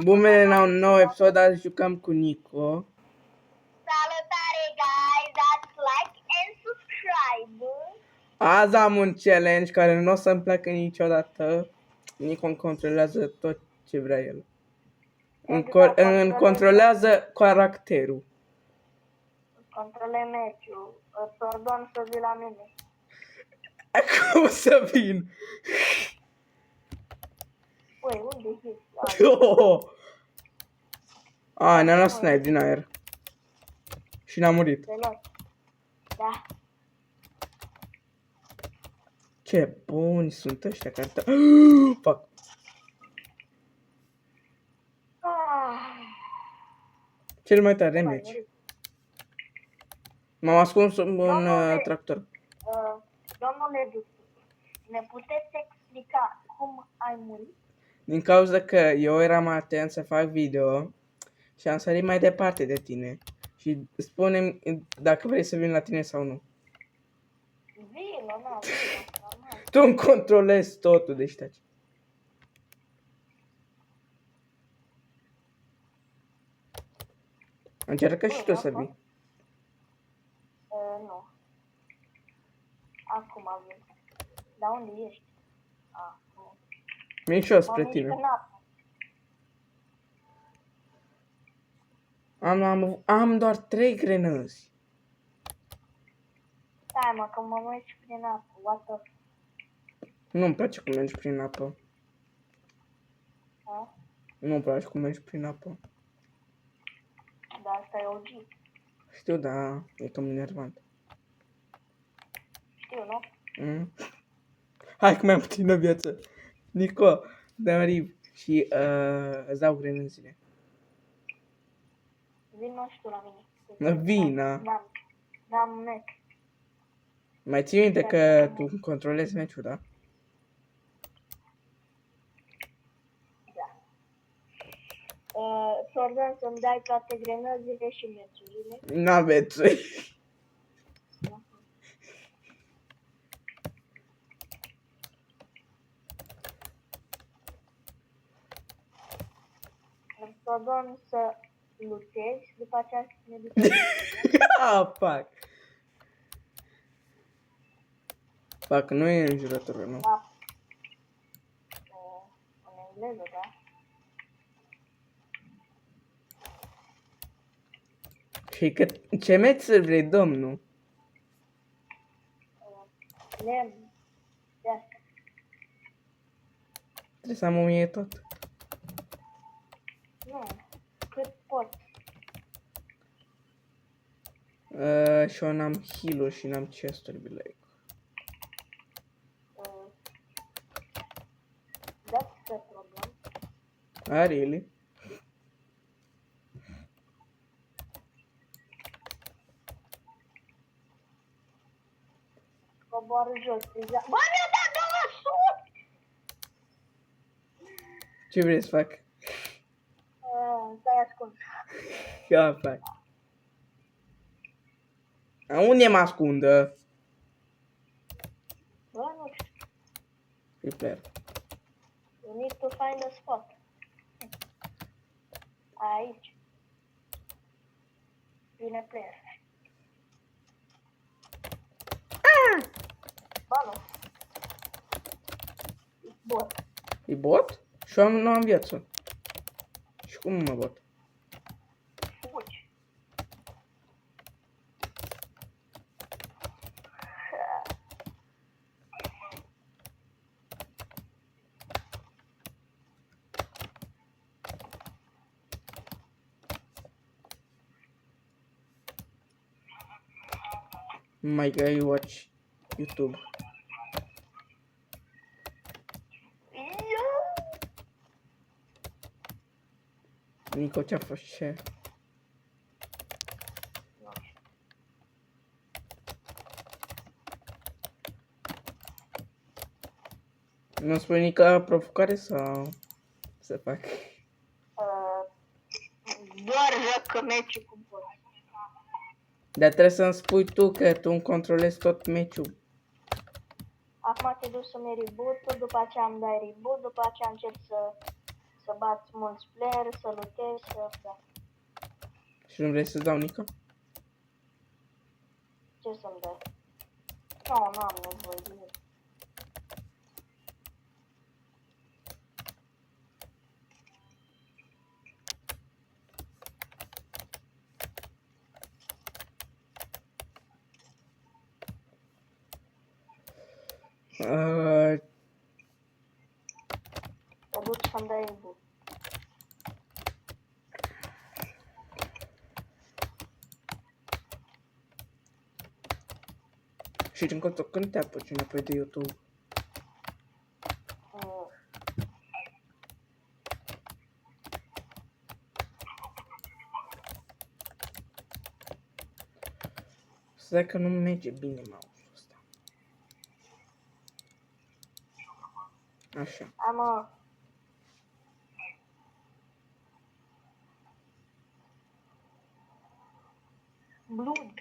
Bun venit la un nou episod, azi jucăm cu Nico. Salutare, guys! Dați like and subscribe! Azi am un challenge care nu o să-mi placă niciodată. Nico îmi controlează tot ce vrea el. Îmi controlează caracterul. Controle meciul. Pardon să vii la mine. Cum să vin? Ui, unde ești? Ne-a luat snipe din aer. Și n-a murit. Te luat. Da. Ce buni sunt ăștia care te... Fuck. Cel mai tare meci. M-am ascuns un tractor. Domnule Duțu, ne puteți explica cum ai murit? Din cauza că eu eram atent să fac video și am sărit mai departe de tine. Și spune-mi dacă vrei să vin la tine sau nu. Vino, normal. Tu îmi controlezi totul, deci taci. Încearcă și tu să vii. Nu. Acum vin. Dar unde ești? Nu. Vin și eu spre tine. Am doar 3 grenăzi. Stai mă, că mă mergi prin apă. What the... Nu-mi place cum mergi prin apă. Ha? Nu-mi place cum mergi prin apă. Dar asta e OG. Știu, da, e cam enervant. Știu, nu? Hai că mi-am puțină viață. Nico, dă-mi riv și îți dau grenăzile. Vino și tu la mine. Vină. N-am meci. Mai ții minte că tu controlezi meciul, da? Da. Sordan să-mi dai toate grenăzile și meciurile. N-aveți. Sordan să lutezi, după aceea să ne ducem. Fuck. Fuck, nu e înjurătură, nu? Da. În engleză, da? Și că ce meci să vrei, domnul? Lemn. De asta. Trebuie să am 1000 tot. Nu. Cât pot. Și eu n-am heal-uri și n-am chest-uri, bilec. That's the problem. Really? Coboară jos. Exact. Bă, mi-a dat 200! Ce vrei să fac? Stai ascuns. Ia fac. Unde mă ascundă? Bă, nu știu. Repair. You need to find a spot. Aici. Bine player. Bă, nu. Bot. E bot? Și eu nu am viață. Și cum mă bot? Fugi. My guy watch YouTube. Nico, ce-a fost ce? Nu spui nică provocare sau să fac? Doar joacă meciul cum poți. Dar trebuie să-mi spui tu că tu îmi controlezi tot meciul. Acum te duci să-mi reboot-ul, după aceea îmi dai reboot, după aceea încep să să bați mulți player, să lutezi, să... Da. Și nu vrei să-ți dau nică? Ce să-mi dai? Nu, n-am nevoie de el. Te duci să-mi dai input. Și încotro când te apuci înapoi de YouTube? Stai că nu merge bine mouse-ul ăsta. Așa. Am blood.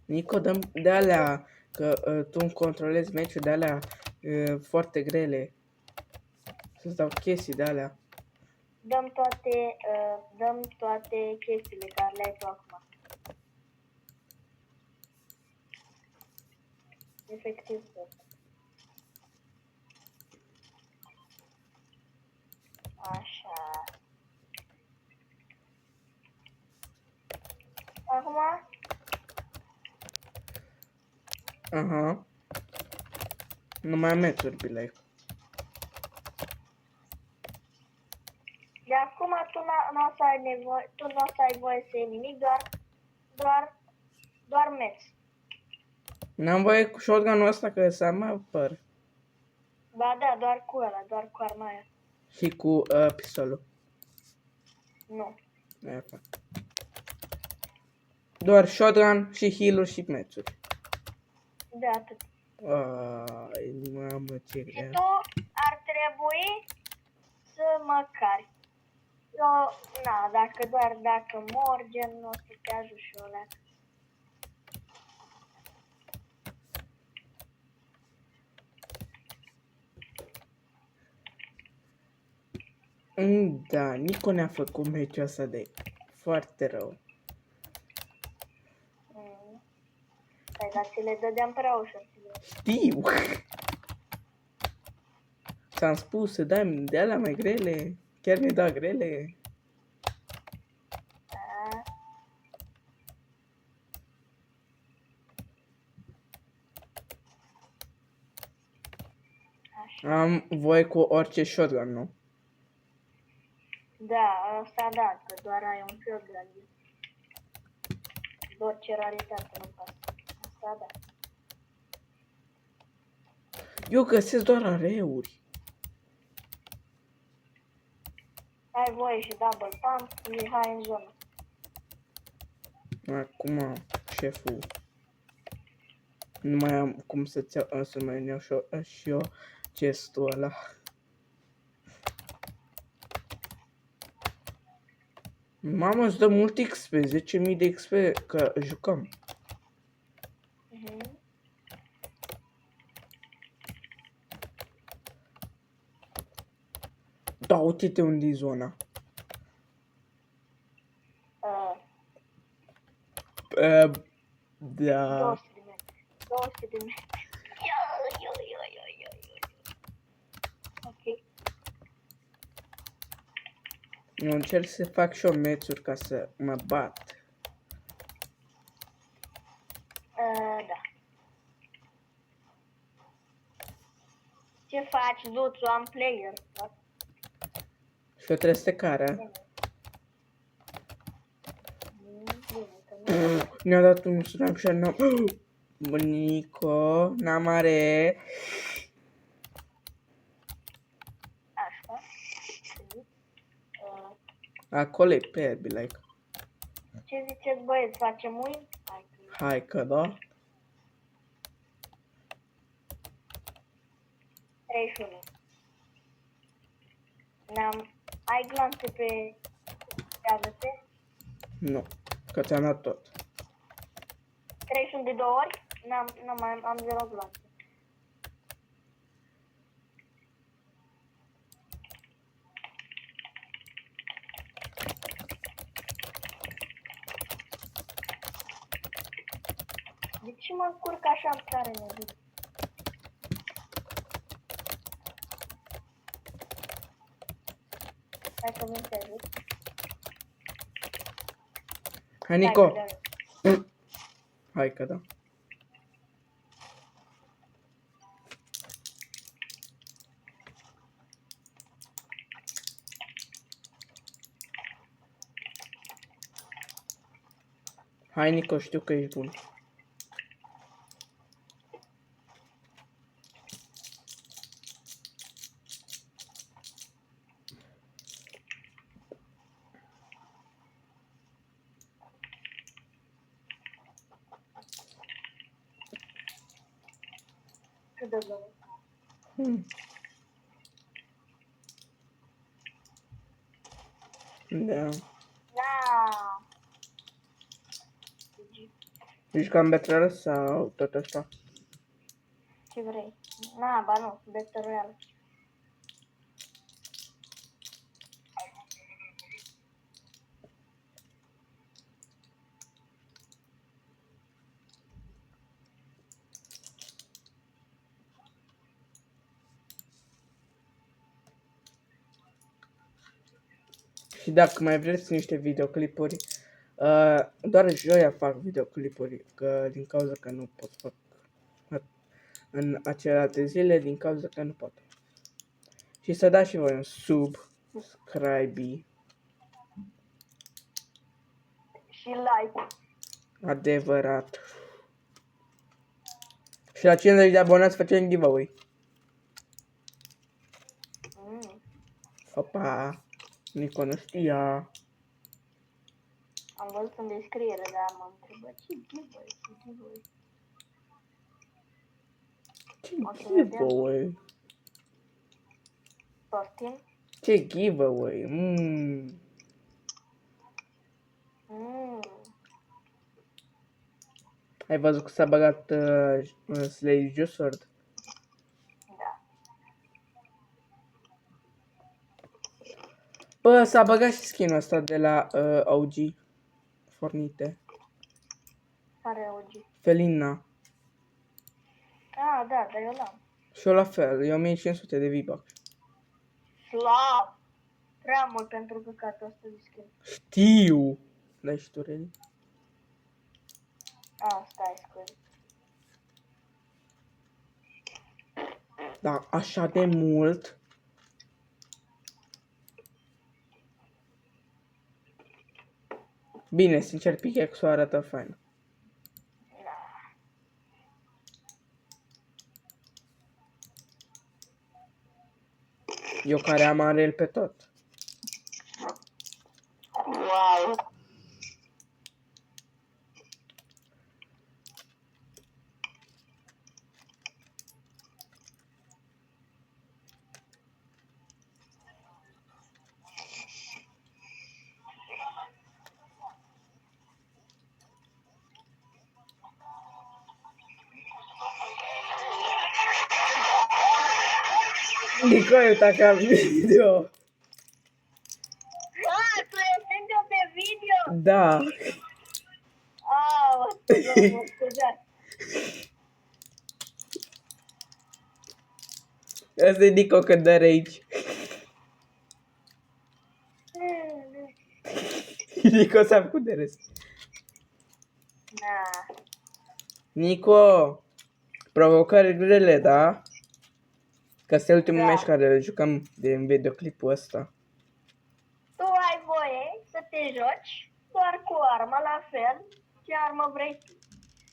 Nico, dăm de alea, că tu îmi controlezi meciul de alea foarte grele. Să-ți dau chestii de alea. Dăm toate chestiile care le-ai tu acum. Efectiv tot. Așa. Acum Aha. Nu mai am meciuri, Bilek. de acum tu nu o să ai nevoie, tu nu o să ai voie să iei nimic, doar meci. N-am voie cu shotgun-ul ăsta că să am apăr. Ba da, doar cu ăla, doar cu arma aia. Și cu pistolul. Nu. Aia fac. Doar shotgun și heal-uri și meciuri. Da, atât. Ai, mamă, ce Și grea. tu ar trebui să mă cari. Eu, dacă mor, gen, nu o să te ajut și eu la. Da, Nico ne-a făcut meciul ăsta de foarte rău. Păi, dar ți le dădeam prea ușor. Știu! Ți-am spus să dai de alea mai grele. Chiar mi-ai dat grele. Da. Așa. Am voie cu orice shotgun, nu? Da, asta da, că doar ai un fior de doar ce raritate nu pasă. Asta da. Eu găsesc doar areuri. Ai voie și double pump și hai în zonă. Acum, șeful. Nu mai am cum să-ți iau, să mai iau și eu chestul ăla. Mamă, îți dă mult XP, 10.000 de XP, că jucăm. Da, uite-te unde e zona. Da. 200 de metri. 200 de metri. Ok. Eu încerc să fac și eu meciuri ca să mă bat. Da. Ce faci, Duțu? Am player. Și eu trebuie să te care. Ne-a dat un snap și n-am... Bunico, n-am are. Așa. Acolo e pe like. Ce ziceți, băieți? Facem win? Hai că da. 31. Ai glanțe pe AVP? Nu, că ți-am dat tot. 31 de 2 ori? am 0 gloanțe. De ce mă încurc așa în tare, nebunie? Hai că vin te ajut. Hai, Nico. Hai că te ajut. Hai că da. Hai, Nico, știu că ești bun. Cât de bun. Da. Da. Ești cam betrară sau tot așa? Ce vrei? Na, ba nu, Battle Royale. Și dacă mai vreți niște videoclipuri, doar joia fac videoclipuri, că din cauza că nu pot fac în acelelalte zile, din cauza că nu pot. Și să dați și voi un subscribe. Și like. Adevărat. Și la 50 de abonați facem giveaway. Opa, Nico nu știa. Am văzut în descriere, dar m-am întrebat ce giveaway, ce giveaway. Ce giveaway? Poftim? Ce giveaway? Ai văzut că s-a băgat Slay Juiceord? Da. Bă, s-a băgat și skin-ul ăsta de la OG Fornite. Care OG? Felina. Ah, da, dar eu l-am. Și eu la fel, e 1500 de V-Bucks. Slab! Prea mult pentru căcatul ăsta de skin. Știu! Dai și tu, Reli? Ah, stai, scuze. Da, așa de mult. Bine, sincer, pickaxe-ul arată fain. Eu care am arel pe tot. Wow! Nico, uita ca video. Ah, tu ești încă pe video? Da. Ah, mă scuzați. Asta e Nico când dă rage. Nico s-a făcut de râs. Da. Nico, provocări grele, da? Că este ultimul Da. meci care îl jucăm din videoclipul ăsta. Tu ai voie să te joci doar cu arma, la fel ce armă vrei tu.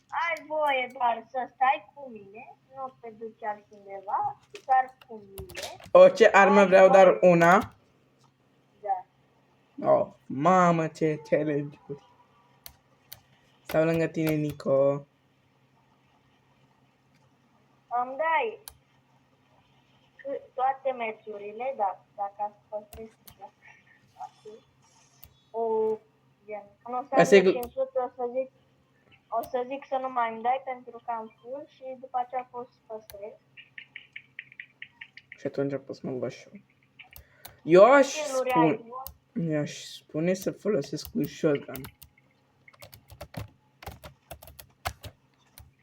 Ai voie doar să stai cu mine, nu te duci altundeva, doar cu mine. Orice armă vreau, doar una. Da. Oh, mamă, ce challenge-uri. Stau lângă tine, Nico. Îmi dai toate meciurile, da, dacă ați păstrez o gen, nu Asta e 500, o să zic O să zic să nu mai îmi dai pentru că am full și după aceea pot să păstrez. Și atunci pot să mă bag și eu. Eu Skill-uri aș spune să folosesc un shotgun.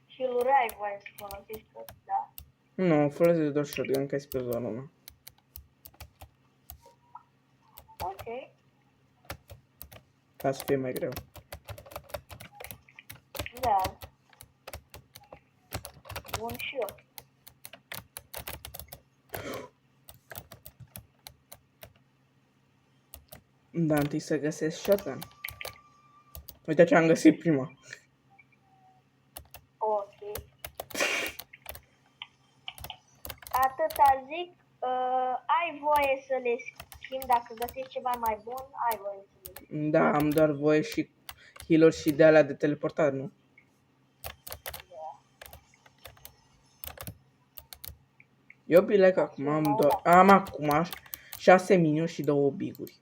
Skill-uri ai voie să folosești tot, da. Nu, folosesc doar shotgun ca să pe zona mea. Ok. Ca să fie mai greu. Da. Bun și eu. Da, întâi să găsesc shotgun. Uite ce am găsit prima. Ok. Atâta zic, ai voie să le schimbi dacă găsești ceva mai bun, ai voie să le schimbi. Da, am doar voie și heal-uri și de alea de teleportare, nu? Eu bine că acum am doar... Am acum 6 miniuri și 2 biguri.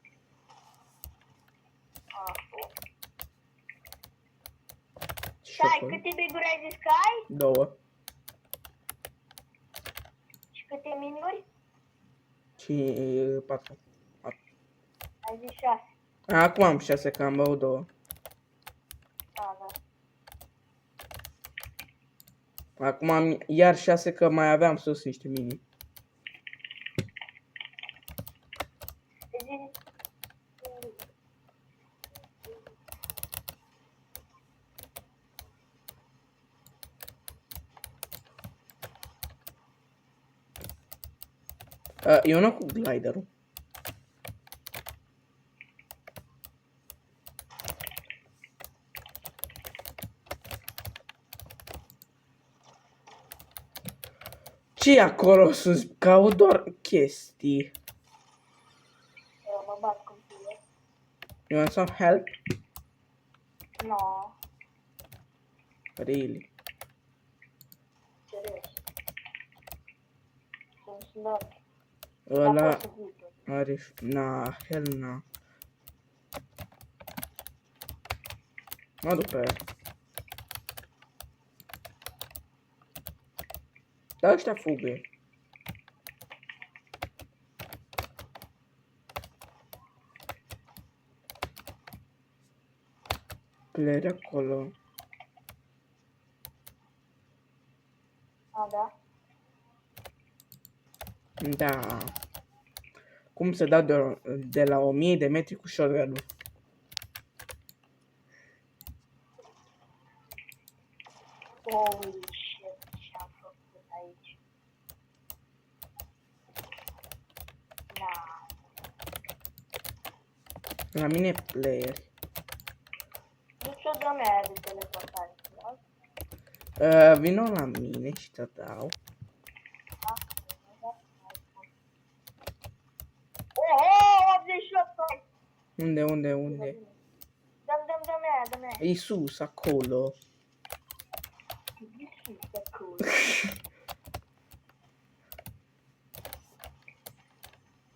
Și Stai, acolo? câte biguri ai zis că ai? 2. Și câte minuri? Și 4. Ai zis 6. Acum am 6, că am băut 2. Da. Acum am iar 6, că mai aveam sus niște mini. Eu nu cu gliderul. Ce acolo sus? Caut doar chestii. Eu mă bat cu tine. You want some help? No, Really? serios. Sunt slot. Ăla Dar pot să zic. are... Na, hell na. Mă duc pe aia. Dar ăștia fugă. Pleci acolo. A, da? Da. Cum să dau de la 1000 de metri cu shotgun-ul? Holy shit, ce-am făcut aici. Da. La mine player. Nu ți-o dă mea aia de teleportare, da? Vino la mine și te dau. Oh, 88! Unde? Dă-mi aia, dă-mi aia. E sus, acolo.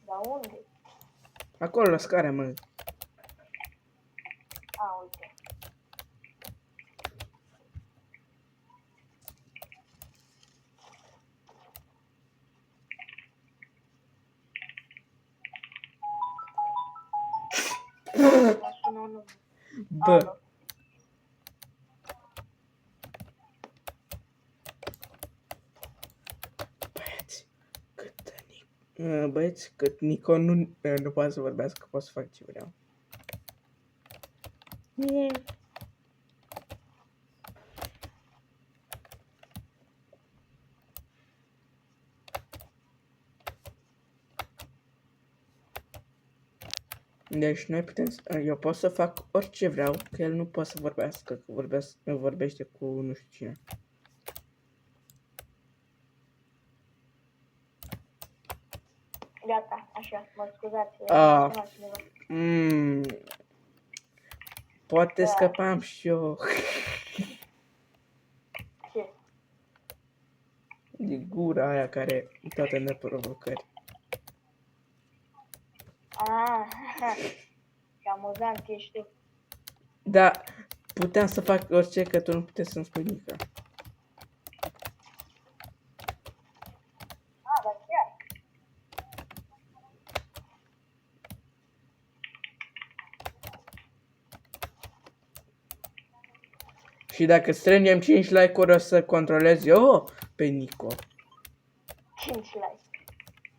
Dar unde? Acolo la scară, mă. A, uite. Mă sună un nume. Bă. Alo. Băieți, cât Nico nu poate să vorbească, pot să fac ce vreau. Deci noi putem, eu pot să fac orice vreau, că el nu poate să vorbească, că vorbește cu nu știu cine. Gata, așa, mă scuzați. Poate Da. scăpam și eu. Ce? De gura aia care toate neprovocări. Ah, ce amuzant ești tu. Da, puteam să fac orice, că tu nu puteai să-mi spui nimic. Dar chiar. Și dacă strângem 5 like-uri, o să controlez eu pe Nico. 5 like.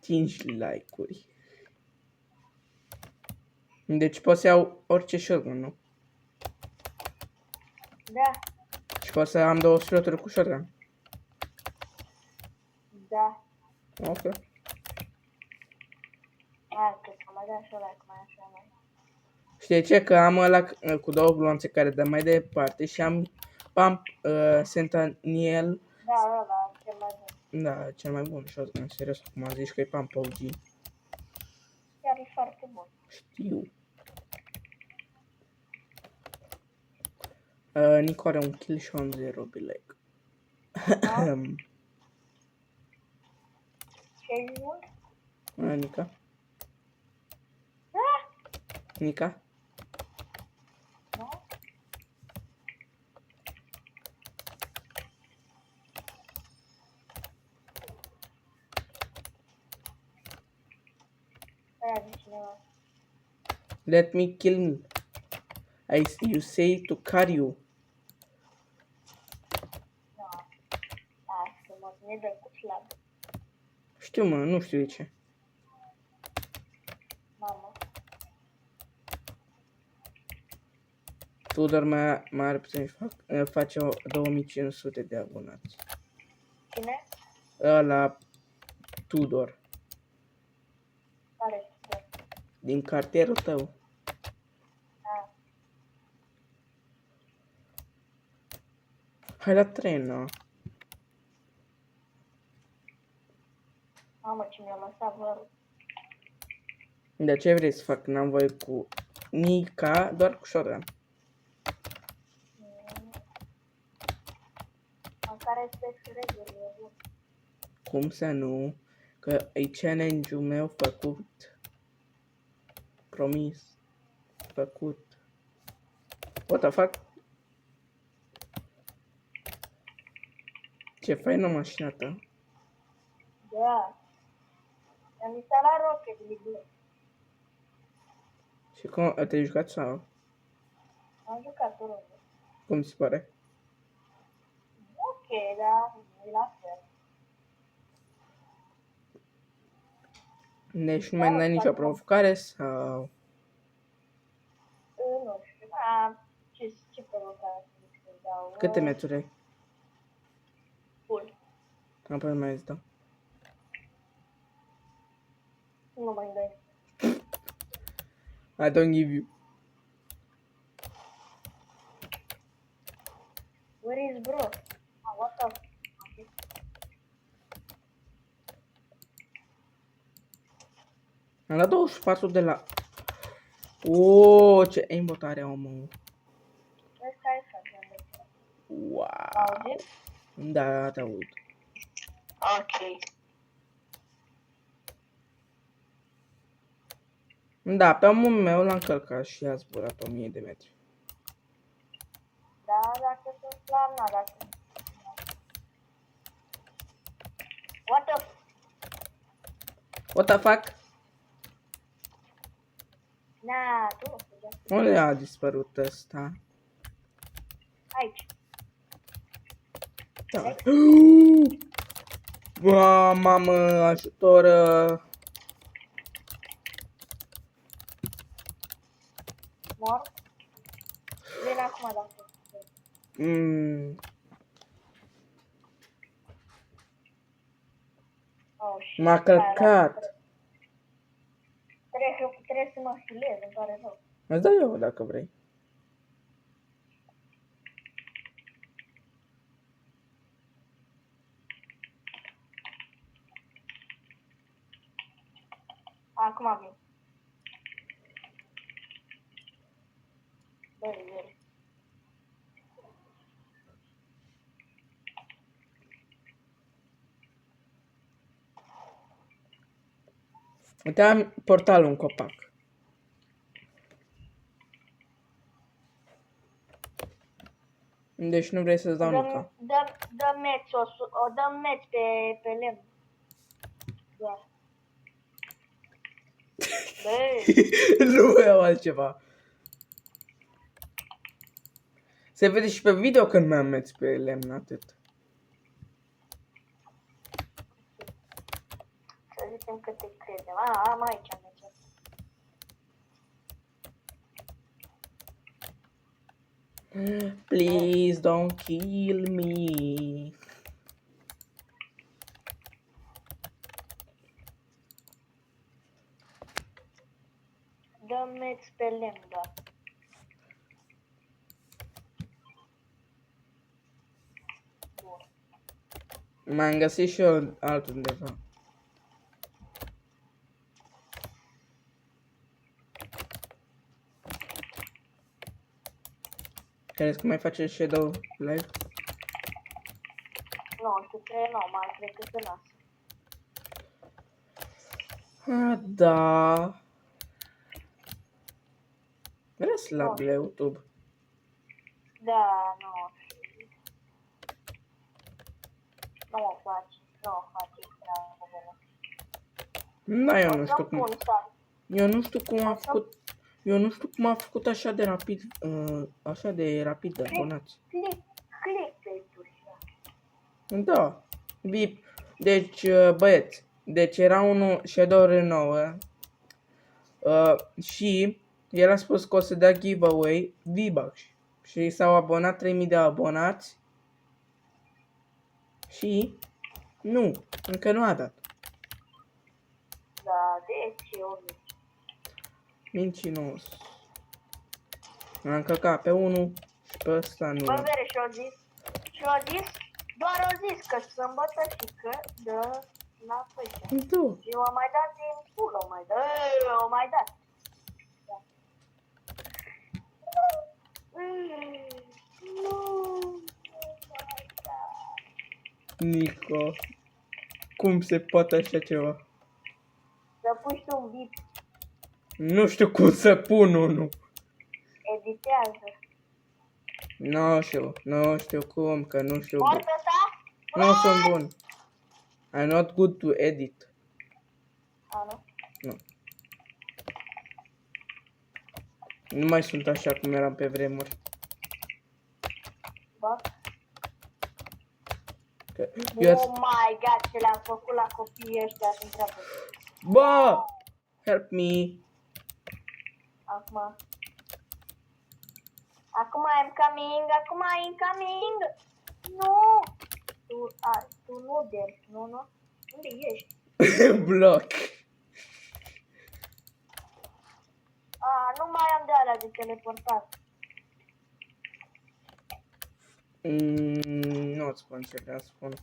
5 like-uri. Deci pot să iau orice shotgun, nu? Da, Și pot să am 2 sloturi cu shotgun. da. Ok. Hai, că să mai dea și ăla, că mai așa mai. Știi ce? Că am ăla cu 2 glonțe care dă mai departe și am Sentinel. Da, cel mai bun. Da, cel mai bun shotgun, serios, acum zici că e Pump OG. Chiar e foarte bun. Știu. Nico are un kill și un 0, be like. Da? Ce ai zis mult? Nica? Da? Nica? Nu? Aia zice cineva. Let me kill me. You say to carry you. Nu. Lasă, mă, ne dă cu slab. Știu, mă, nu știu de ce. Mamă. Tudor mai are puțin și face 2500 de abonați. Cine? Ăla Tudor. Care este? Din cartierul tău. Da. Hai la trenă. Mamă, ce mi-a lăsat vărul. De ce vrei să fac? N-am voie cu Nica, doar cu shotgun. Măcar respect regulile, bun. Cum să nu? Că e challenge-ul meu făcut. Promis. Făcut. What the fuck? Ce faină mașina ta. Da. Am instalat Rocket League. Și cum te-ai jucat sau? Am jucat oriunde. Cum ți se pare? Ok, da, e la fel. Deci nu mai dai nicio provocare sau... Nu știu, da, ce provocare să dau? Câte metri ai? Full. Apoi mai îți dau. Nu mai dai. I don't give you. Where is bro? What the? Okay. Am dat 24 de la... Oooo, ce aimbot are omul. Vezi că ai să Wow. auzi? Da, te aud. Ok. Da, pe omul meu l-am călcat și a zburat 1000 de metri. Da, dacă sunt clar, na, dacă nu. What the? What the fuck? Na, tu nu știu. Unde a dispărut ăsta? Aici. Da. Mamă, ajutor. Mor. Vine acum dacă. Oh, shit. M-a călcat. Trebuie să mă filez, îmi pare rău. Îți dau eu dacă vrei. Acum vin. Băi. Uite, am portalul în copac. Deci nu vrei să-ți dau Nica. Dă meț, o dăm meț pe lemn. Doar. Băi, Nu vreau altceva. Se vede și pe video când mi-am mers pe lemn, atât. să zicem că te credem. Am aici meț. Please don't kill me. Dă meț pe lemn, doar. Bun. M-am găsit și eu altundeva. Crezi că mai face Shadow live? Nu, știu, nu, mai cred că se lasă. Da. Vreau să lag la YouTube. Da, nu. Nu o faci, nu o faci treaba bună. Da, eu nu O știu să cum. pun să... Eu nu știu cum a făcut. Eu nu știu cum a făcut așa de rapid. Așa de rapid abonați. Click pe tușa. Da. VIP. Deci, băieți. Deci era unul Shadow Renouă. Și el a spus că o să dea giveaway V-Bucks. Și s-au abonat 3000 de abonați. Și nu, încă nu a dat. Da, deci eu nu. Mincinos. Am căcat pe unul și pe ăsta nu. Bă, vere, și-o zis, doar o zis că sâmbătă și că dă la pășa. Tu. Și o mai dat din pul, o mai dat. Da. Nu, mai dat. Nico. Cum se poate așa ceva? Să pui și un bip, Nu știu cum să pun unul. editează. Nu știu cum, că nu știu. Poate ta? Nu sunt bun. I'm not good to edit. A, nu? Nu. Nu mai sunt așa cum eram pe vremuri. Bă. Că Oh eu... my god, ce le-am făcut la copiii ăștia să întreabă. Bă! Help me! Acum. Acum I'm coming. Nu! Tu nu de, nu. Unde ești? Bloc. Nu mai am de alea de teleportat. Nu-ți spun ce vreau să spun.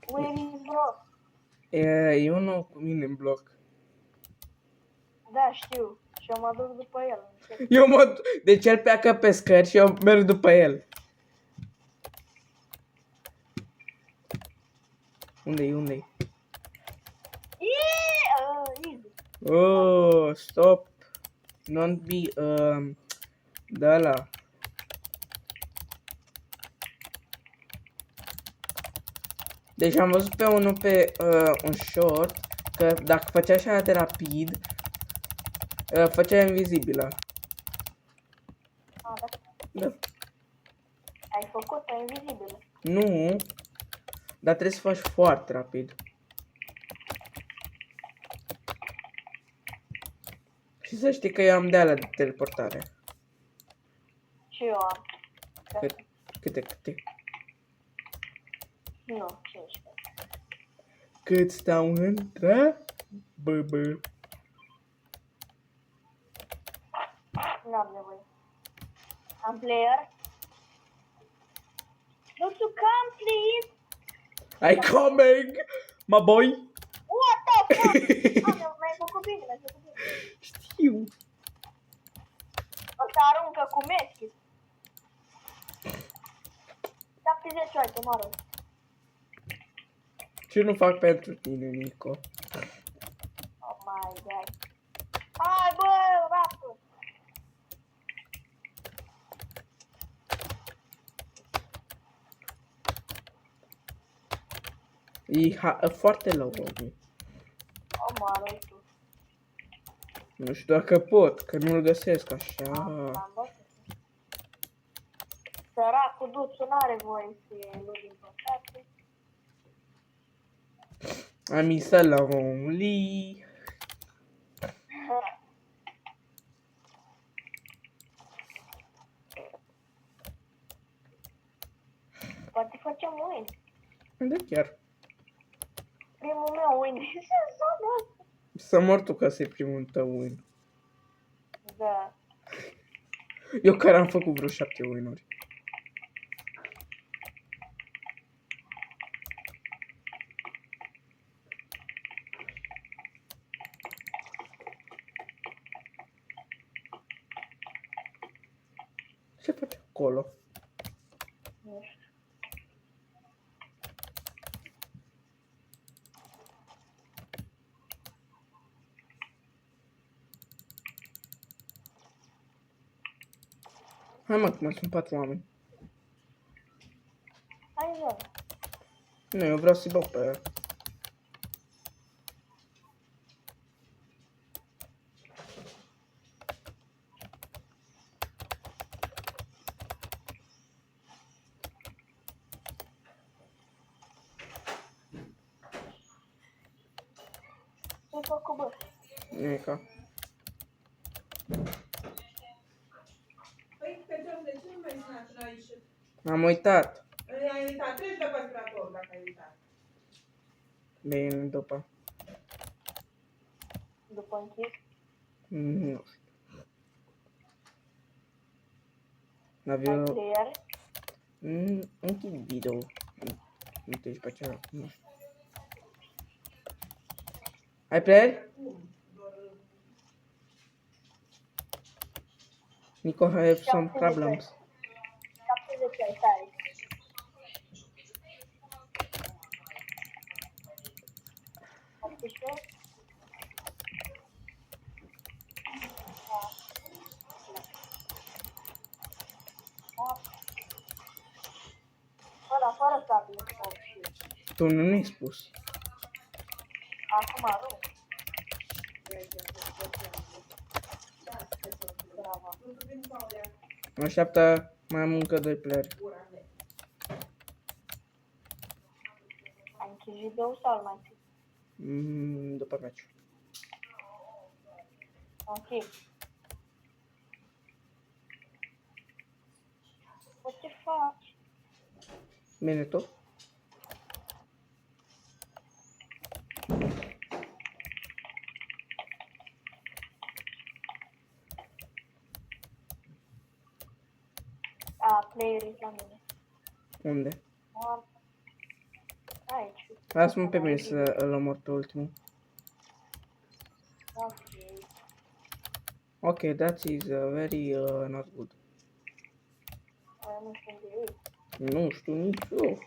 Where is bro? Eu nu cu mine în bloc. Da, știu. Și eu mă duc după el. Deci el pleacă pe scări și eu merg după el. Unde-i? Easy. Oh, stop. Don't be, da la. Deci am văzut pe unul pe un short că dacă făcea așa de rapid, făcea invizibilă. Da. Da. Ai făcut-o invizibilă. Nu, dar trebuie să faci foarte rapid. Și să știi că eu am de alea de teleportare. Și eu am. Da. Câte? Nu, 15. Cât stau între? Bă. N-am nevoie. Am player. Don't you come, please? I coming, my boy. What the fuck? Mi-ai făcut bine, Știu. Ăsta aruncă cu meschit. 70 ori, te mă Ce nu fac pentru tine, Nico? Oh my god. Hai, bă, rapă! E foarte low. Omoară-i tu. Nu știu dacă pot, că nu-l găsesc așa. Am văzut. Săracul duțul n-are voie să iei lui din păcate. Am so lonely. Poate facem win. Da, chiar. Primul meu win din sezonul ăsta. Să mor tu ca să-i primul tău win. Da. Eu care am făcut vreo 7 win-uri. Ce faci acolo? Nu știu. Hai mă, că mai sunt 4 oameni. Hai, Joana. Nu, eu vreau să-i bag pe aia. Ce-ai făcut, bă? Nimica. Păi, pe John, de ce nu mai sunat n-ai ieșit? Am uitat. Ai uitat, treci de păstrator dacă ai uitat. Bine, după. După închis. Nu știu. Mai Avea... clear. Închid video. Nu te ești pe aceea. Nu știu. Hai, player? Nico, I have some problems. 70 ai tare. Optișe? Ăla, fără sabie. Tu nu ne-ai spus. Acum nu. Bravo. Mă așteaptă, mai am încă 2 player. Ai închis video sau îl mai ții? După meci. Ok. Bă, ce faci? Bine, tu? Playerii la mine. Unde? Aici. Lasă-mă pe mine să îl omor pe ultimul. Ok. Ok, that is very not good. Nu știu unde e. Nu știu nici eu.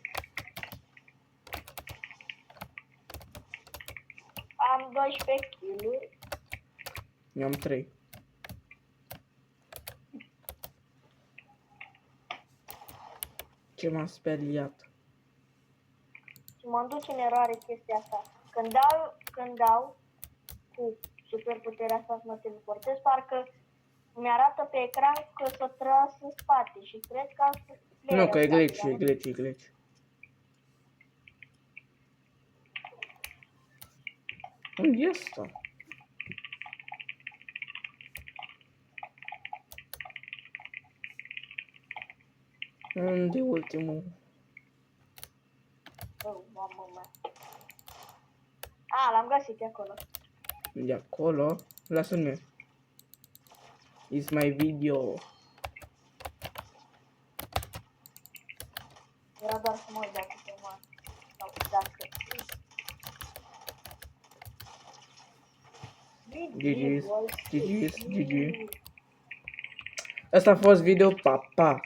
Am 12 kill-uri. Eu am 3. Ce m-a speriat. Și mă duce în eroare chestia asta. Când dau cu superputerea asta să mă teleportez, parcă mi-arată pe ecran că s-a tras în spate și cred că am Nu, că e glitch, e glitch, e glitch. Unde e asta? Unde e ultimul? Mamă mea. L-am găsit de acolo. De acolo? Lasă-mi. It's my video. Era doar să mă uit dacă te mă. Sau dacă... GG's, GG's, GG. Asta a fost video, pa, pa.